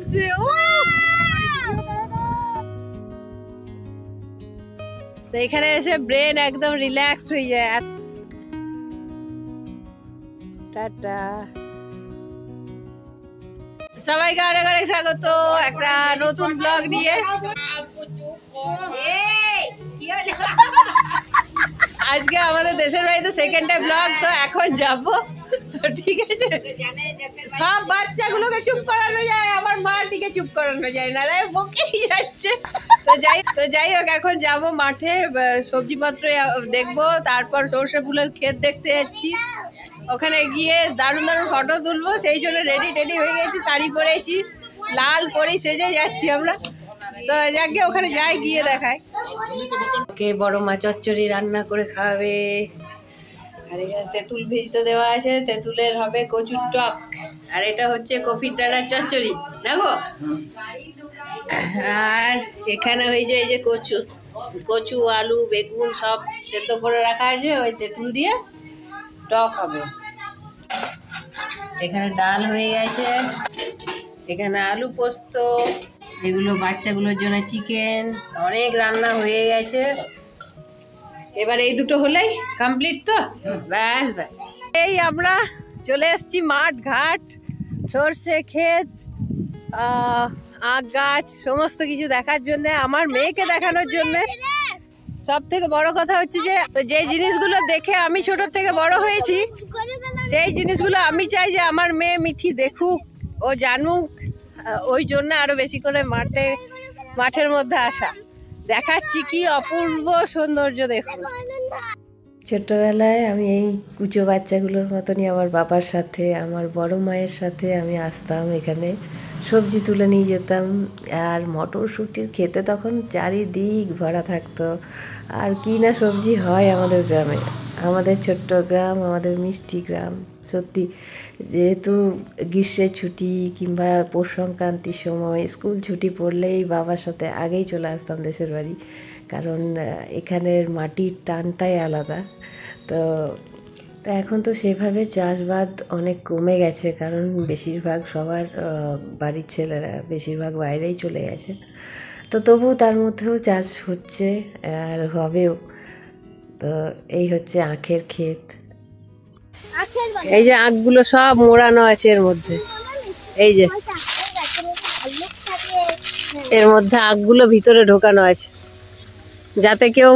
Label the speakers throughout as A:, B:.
A: লাগছে। তো এখানে এসে ব্রেন একদম রিল্যাক্সড হয়ে যায়। টাটা, সবাইকে অনেক অনেক স্বাগত একটা নতুন ব্লগ নিয়ে। আজকে আমাদের দেশের বাড়িতে সেকেন্ড টাইম ব্লগ, তো এখন যাব, ঠিক আছে। সব বাচ্চাগুলোকে চুপ করানো যায়, আমার মাটিকে চুপ করানো যায় না, বকেই যাচ্ছে। তো যাই হোক, এখন যাব মাঠে, সবজিপত্র দেখবো, তারপর সর্ষে ফুলের ক্ষেত দেখতে যাচ্ছি। ওখানে গিয়ে দারুণ দারুণ ফটো তুলবো, সেই জন্য রেডি হয়ে গেছি, শাড়ি পরেছি, লাল পরেই সেজে যাচ্ছি আমরা। তো যাকে ওখানে যাই, গিয়ে দেখায়। কে বড় মা চচ্চড়ি রান্না করে খাওয়াবে। আর এখানে তেঁতুল ভিজতে দেওয়া আছে, তেঁতুলের হবে কচুর টক, আর এটা হচ্ছে কপির ডাঁটার চচ্চড়ি না গো। আর এখানে ওই যে এই যে কচু আলু বেগুন সব সেদ্ধ করে রাখা আছে, ওই তেঁতুল দিয়ে টক হবে। এখানে ডাল হয়ে গেছে, এখানে আলু পোস্ত, এগুলো বাচ্চাগুলোর জন্য চিকেন, অনেক রান্না হয়ে গেছে। এবার এই দুটো হলেই কমপ্লিট। তো ব্যাস ব্যাস, এই আমরা চলে এসেছি মাঠ ঘাট, সর্ষে ক্ষেত, আখ গাছ, সমস্ত কিছু দেখার জন্য, আমার মেয়েকে দেখানোর জন্য। সব থেকে বড় কথা হচ্ছে যে জিনিসগুলো দেখে আমি ছোট থেকে বড় হয়েছি, সেই জিনিসগুলো আমি চাই যে আমার মেয়ে মিঠি দেখুক, ও জানুক। ওই জন্য আরো বেশি করে মাঠের মধ্যে আসা, দেখাচ্ছি কি অপূর্ব সৌন্দর্য দেখুন। ছোটবেলায় আমি এই কুচো বাচ্চাগুলোর মতনই আমার বাবার সাথে, আমার বড় মায়ের সাথে আমি আসতাম, এখানে সবজি তুলে নিয়ে যেতাম। আর মটরশুঁটির খেতে তখন চারিদিক ভরা থাকতো। আর কি না সবজি হয় আমাদের গ্রামে, আমাদের ছোট্ট গ্রাম, আমাদের মিষ্টি গ্রাম। সত্যি, যেহেতু গ্রীষ্মের ছুটি কিংবা পৌষ সংক্রান্তির সময় স্কুল ছুটি পড়লেই বাবার সাথে আগেই চলে আসতাম দেশের বাড়ি, কারণ এখানের মাটির টানটাই আলাদা। তো এখন তো সেভাবে চাষবাদ অনেক কমে গেছে, কারণ বেশিরভাগ সবার বাড়ির ছেলেরা বেশিরভাগ বাইরেই চলে গেছে। তো তবুও তার মধ্যেও চাষ হচ্ছে আর হবেও। তো এই হচ্ছে আখের ক্ষেত, এই যে আখগুলো সব মোড়ানো আছে এর মধ্যে, এই যে এর মধ্যে আখগুলো ভিতরে ঢোকানো আছে, যাতে কেউ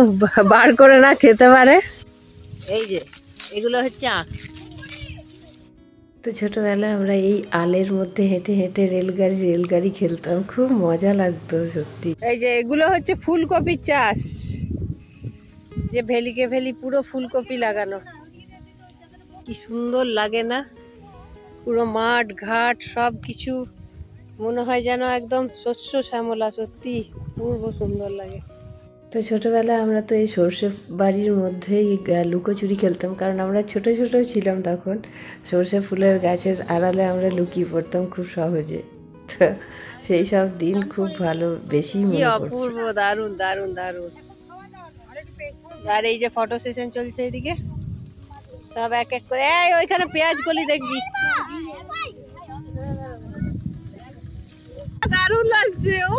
A: বার করে না খেতে পারে। এই যে এগুলো হচ্ছে আখ। তো ছোটবেলায় আমরা এই আলের মধ্যে হেঁটে হেঁটে রেলগাড়ি খেলতাম, খুব মজা লাগতো সত্যি। এই যে এগুলো হচ্ছে ফুলকপির চাষ, যে ভেলিকে ভেলি পুরো ফুলকপি লাগানো, কি সুন্দর লাগে না? পুরো মাঠ ঘাট সব কিছু মনে হয় যেন একদম শস্য শ্যামলা, সত্যি পূর্ব সুন্দর লাগে। তো ছোটবেলায় আমরা তো এই সর্ষে বাড়ির মধ্যেই লুকোচুরি খেলতাম, কারণ আমরা ছোট ছোট ছিলাম তখন। সর্ষে ফুলের গাছের আড়ালে আমরা লুকিয়ে পড়তাম খুব সহজে। তো সেই সব দিন খুব ভালো, বেশি মনে পড়ছে। অপূর্ব, দারুণ দারুণ দারুণ। আর এই যে ফটো সেশন চলছে এদিকে, সব এক এক করে। এই ওইখানে পেঁয়াজ কলি দেখবি, দারুণ লাগছে। ও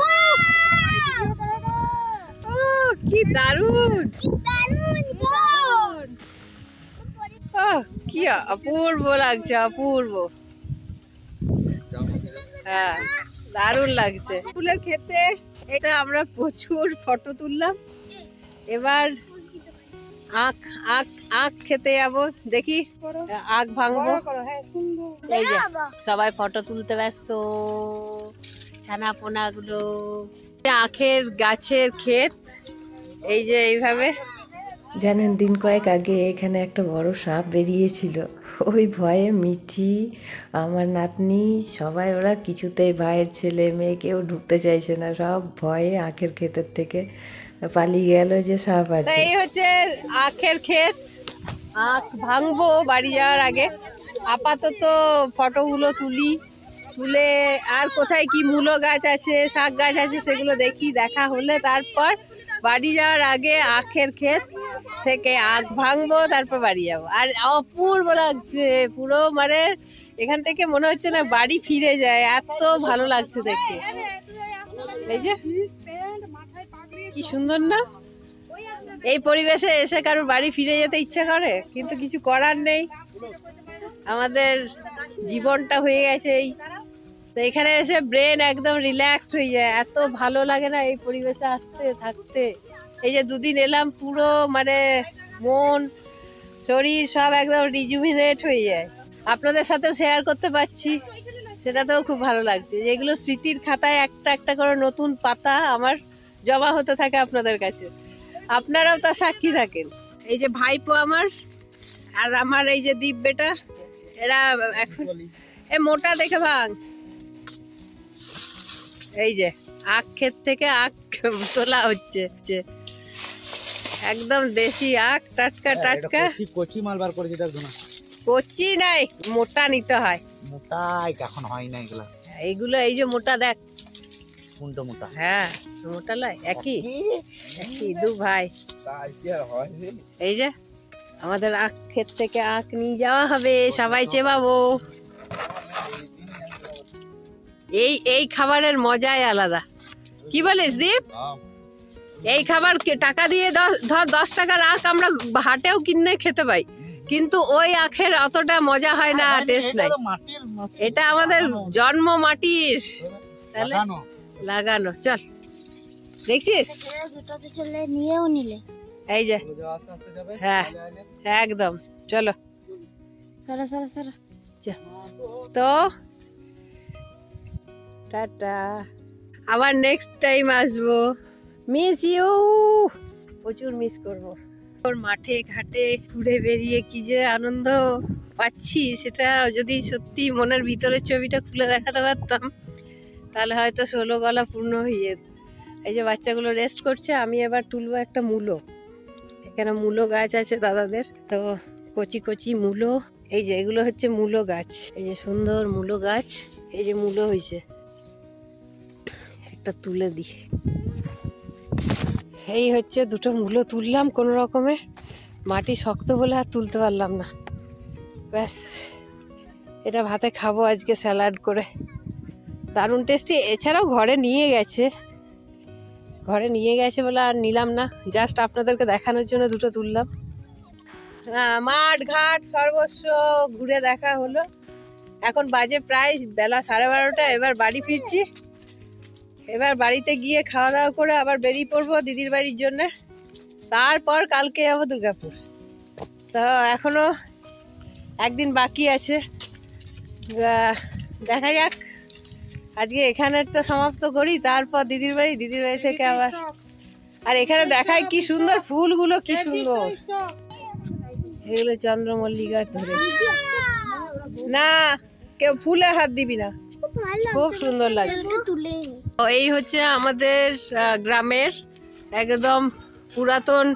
A: কি দারুণ, কি অপূর্ব লাগছে, অপূর্ব। হ্যাঁ, দারুণ লাগছে। ফুলের ক্ষেতে এটা আমরা প্রচুর ফটো তুললাম। এবার আখ খেতে যাবো, দেখি আখ ভাঙবো। এই যে সবাই ফটো তুলতে ব্যস্ত, ছানা পোনা গুলো। আখের গাছের ক্ষেত, এই যে এইভাবে। জানেন, দিন কয়েক আগে এখানে একটা বড় সাপ বেরিয়েছিল, ওই ভয়ে মিঠি, আমার নাতনি, সবাই ওরা কিছুতেই, ভাইয়ের ছেলে মেয়ে কেউ ঢুকতে চাইছে না, সব ভয়ে আখের ক্ষেতের থেকে পালিয়ে গেল যে সাপ আছে। এই হচ্ছে আখের ক্ষেত, আখ ভাঙবো বাড়ি যাওয়ার আগে। আপাতত ফটোগুলো তুলে আর কোথায় কি মূলো গাছ আছে, শাক গাছ আছে, সেগুলো দেখা হলে তারপর বাড়ি যাওয়ার আগে আখের ক্ষেত থেকে আখ ভাঙবো, তারপর বাড়ি যাবো। আর অপূর্ব লাগছে পুরো, মানে এখান থেকে মনে হচ্ছে না বাড়ি ফিরে যায়, এত ভালো লাগছে দেখতে। এই যে কি সুন্দর না, এই পরিবেশে এসে কারোর বাড়ি ফিরে যেতে ইচ্ছা করে, কিন্তু কিছু করার নেই, আমাদের জীবনটা হয়ে গেছে এই। তো এখানে এসে ব্রেন একদম রিল্যাক্সড হয়ে যায়, এত ভালো লাগে না এই পরিবেশে আসতে থাকতে। এই যে দুদিন এলাম, পুরো মানে মন শরীর সব একদম রিজুভিনেট হয়ে যায়। আপনাদের সাথেও শেয়ার করতে পারছি, সেটাতেও খুব ভালো লাগছে। যেগুলো স্মৃতির খাতায় একটা একটা করে নতুন পাতা আমার জমা হতে থাকে আপনাদের কাছে, আপনারাও তা সাক্ষী থাকেন। এই যে ভাইপো আমার আর আমার এই যে দীপ বেটা, এরা এখন এ মোটা দেখে ভাঙ। এই যে আখ ক্ষেত থেকে আখ তোলা হচ্ছে, একদম দেশি আখ, টাটকা টাটকা।
B: কচি মাল বার করেছি, দেখো না।
A: কচি নাই, মোটা নিতে হয়।
B: মোটা এখন হয় না এগুলা,
A: এইগুলো এই যে মোটা দেখ,
B: কোনটা মোটা?
A: হ্যাঁ মোটা লয়, একই একই দু ভাই। এই যে আমাদের আখ ক্ষেত থেকে আখ নিয়ে যাওয়া হবে, সবাই চেবাবো। এই খাবারের মজাই আলাদা, কি বলিস দীপ? এই খাবার টাকা দিয়ে ধর 10 টাকার আখ আমরা হাটেও কিনে খেতে পাই, কিন্তু ওই আখের অতটা মজা হয় না, টেস্ট নাই। এটা আমাদের জন্ম মাটির, তাহলে লাগানো। চল দেখছিস, এই যে হ্যাঁ একদম, চলো তো টাটা, আবার নেক্সট টাইম আসবো। মিস ইউ, প্রচুর মিস করবো। মাঠে ঘাটে ঘুরে বেরিয়ে কি যে আনন্দ পাচ্ছি, সেটা যদি সত্যি মনের ভিতরের ছবিটা খুলে দেখাতে পারতাম, তাহলে হয়তো 16 গলা পূর্ণ হয়ে যেত। এই যে বাচ্চাগুলো রেস্ট করছে, আমি এবার তুলবো একটা মূলো। এখানে মূলো গাছ আছে দাদাদের, তো কচি কচি মূলো। এই যে এগুলো হচ্ছে মূলো গাছ, এই যে সুন্দর মূলো গাছ, এই যে মূলো হয়েছে, একটা তুলে দিই। এই হচ্ছে দুটো মূলো তুললাম কোনো রকমে, মাটি শক্ত বলে আর তুলতে পারলাম না, ব্যাস। এটা ভাতে খাবো আজকে স্যালাড করে, দারুণ টেস্টি। এছাড়াও ঘরে নিয়ে গেছে বলে আর নিলাম না, জাস্ট আপনাদেরকে দেখানোর জন্য দুটো তুললাম। মাঠ ঘাট সর্বস্ব ঘুরে দেখা হলো। এখন বাজে প্রায় বেলা 12:30, এবার বাড়ি ফিরছি। এবার বাড়িতে গিয়ে খাওয়া দাওয়া করে আবার বেরিয়ে পড়বো দিদির বাড়ির জন্য, তারপর কালকে যাবো দুর্গাপুর। তো এখনো একদিন বাকি আছে, দেখা যাক। আজকে এখানেরটা সমাপ্ত করি, তারপর দিদির বাড়ি থেকে আবার। আর এখানে দেখায় কি সুন্দর ফুলগুলো, কি সুন্দর। এগুলো চন্দ্রমল্লিকা ধরেছে না, কেউ ফুলে হাত দিবি না, খুব সুন্দর লাগছে। এই হচ্ছে আমাদের গ্রামের একদম পুরাতন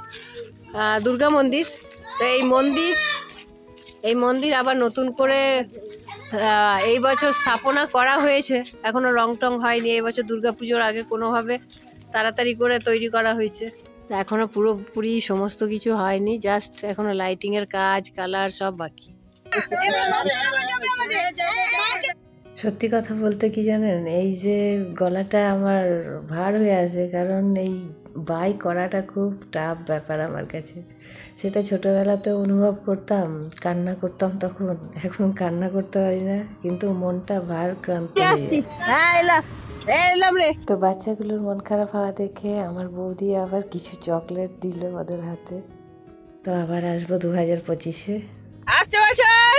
A: দুর্গা মন্দির। তো এই মন্দির আবার নতুন করে এই বছর স্থাপনা করা হয়েছে, এখনো রং টং হয়নি। এই বছর দুর্গাপুজোর আগে কোনোভাবে তাড়াতাড়ি করে তৈরি করা হয়েছে, তো এখনো পুরোপুরি সমস্ত কিছু হয়নি, জাস্ট এখনো লাইটিং এর কাজ, কালার সব বাকি। সত্যি কথা বলতে কি জানেন, এই যে গলাটা আমার ভার হয়ে আছে, কারণ এই বাই করাটা খুব টাফ ব্যাপার আমার কাছে। সেটা ছোটবেলাতে অনুভব করতাম, কান্না করতাম তখন, এখন কান্না করতে পারি না, কিন্তু মনটা ভারাক্রান্ত। তো বাচ্চাগুলোর মন খারাপ হওয়া দেখে আমার বৌদি আবার কিছু চকলেট দিল ওদের হাতে। তো আবার আসবো 2025-এ। আসছে বছর।